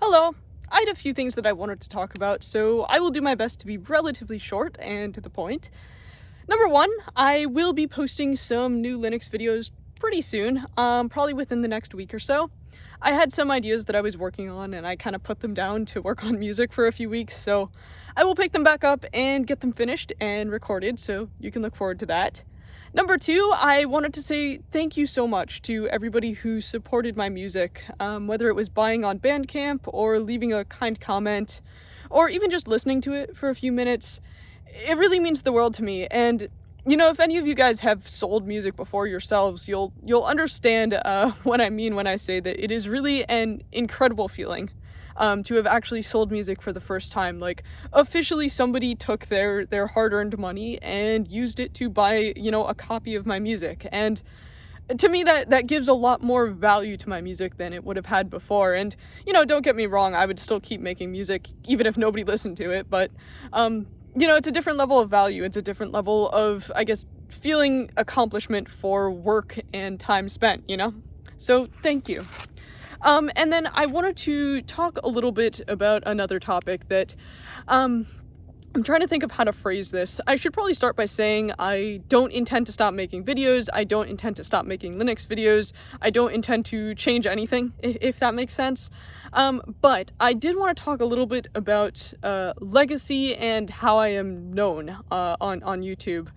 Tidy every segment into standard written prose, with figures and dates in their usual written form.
Hello! I had a few things that I wanted to talk about, so I will do my best to be relatively short and to the point. Number one, I will be posting some new Linux videos pretty soon, probably within the next week or so. I had some ideas that I was working on and I kind of put them down to work on music for a few weeks, so I will pick them back up and get them finished and recorded, so you can look forward to that. Number two, I wanted to say thank you so much to everybody who supported my music, whether it was buying on Bandcamp or leaving a kind comment, or even just listening to it for a few minutes. It really means the world to me, and if any of you guys have sold music before yourselves, you'll understand what I mean when I say that it is really an incredible feeling. To have actually sold music for the first time. Like, officially somebody took their hard-earned money and used it to buy, a copy of my music. And to me, that gives a lot more value to my music than it would have had before. And, don't get me wrong, I would still keep making music even if nobody listened to it. But, it's a different level of value. It's a different level of, I guess, feeling accomplishment for work and time spent, So, thank you. And then I wanted to talk a little bit about another topic that, I'm trying to think of how to phrase this. I should probably start by saying I don't intend to stop making videos, I don't intend to stop making Linux videos, I don't intend to change anything, if that makes sense. But I did want to talk a little bit about, legacy and how I am known, on YouTube.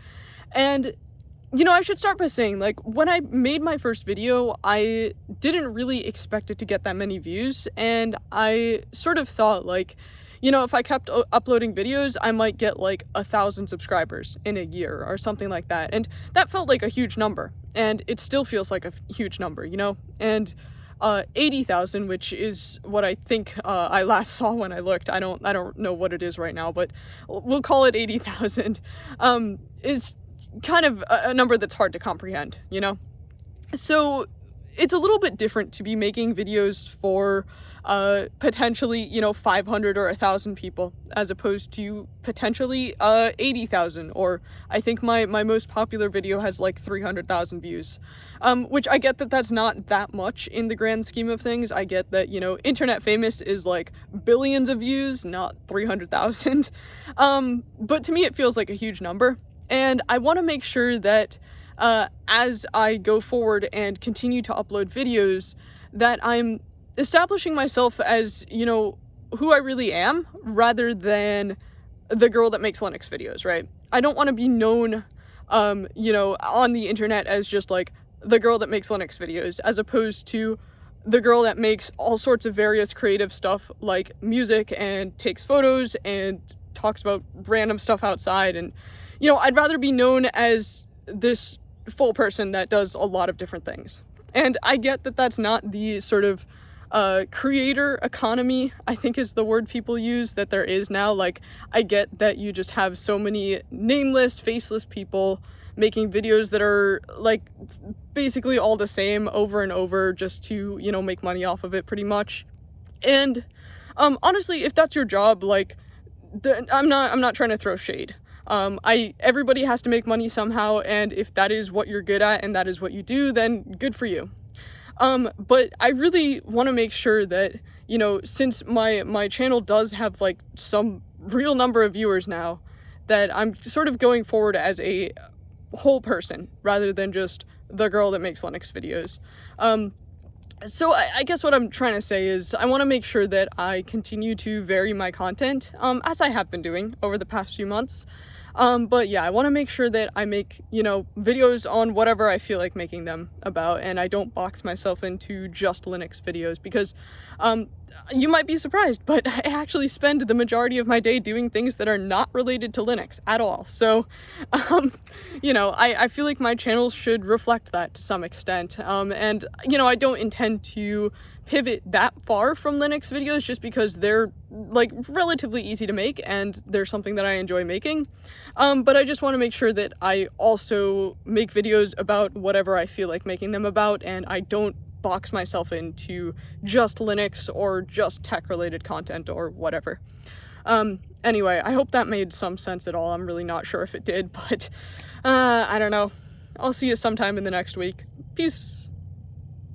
And I should start by saying, when I made my first video, I didn't really expect it to get that many views, and I sort of thought, if I kept uploading videos, I might get, 1,000 subscribers in a year, or something like that, and that felt like a huge number, and it still feels like a huge number, and 80,000, which is what I think I last saw when I looked. I don't know what it is right now, but we'll call it 80,000, is kind of a number that's hard to comprehend, So it's a little bit different to be making videos for potentially, 500 or 1,000 people, as opposed to potentially 80,000, or I think my most popular video has 300,000 views, which I get that that's not that much in the grand scheme of things. I get that, internet famous is billions of views, not 300,000, but to me it feels like a huge number. And I want to make sure that as I go forward and continue to upload videos, that I'm establishing myself as, who I really am, rather than the girl that makes Linux videos, right? I don't want to be known, on the internet as just the girl that makes Linux videos, as opposed to the girl that makes all sorts of various creative stuff like music and takes photos and talks about random stuff outside. And I'd rather be known as this full person that does a lot of different things. And I get that that's not the sort of creator economy, I think is the word people use, that there is now. I get that you just have so many nameless, faceless people making videos that are, basically all the same over and over just to, make money off of it, pretty much. And, honestly, if that's your job, I'm not trying to throw shade. Everybody has to make money somehow, and if that is what you're good at and that is what you do, then good for you. But I really want to make sure that, since my channel does have some real number of viewers now, that I'm sort of going forward as a whole person rather than just the girl that makes Linux videos. So I guess what I'm trying to say is I want to make sure that I continue to vary my content, as I have been doing over the past few months. But yeah, I want to make sure that I make, videos on whatever I feel like making them about, and I don't box myself into just Linux videos, because, you might be surprised, but I actually spend the majority of my day doing things that are not related to Linux at all. So, I feel like my channel should reflect that to some extent. And, I don't intend to pivot that far from Linux videos just because they're, relatively easy to make and they're something that I enjoy making. But I just want to make sure that I also make videos about whatever I feel like making them about, and I don't box myself into just Linux or just tech-related content or whatever. Anyway, I hope that made some sense at all. I'm really not sure if it did, but I don't know. I'll see you sometime in the next week. Peace.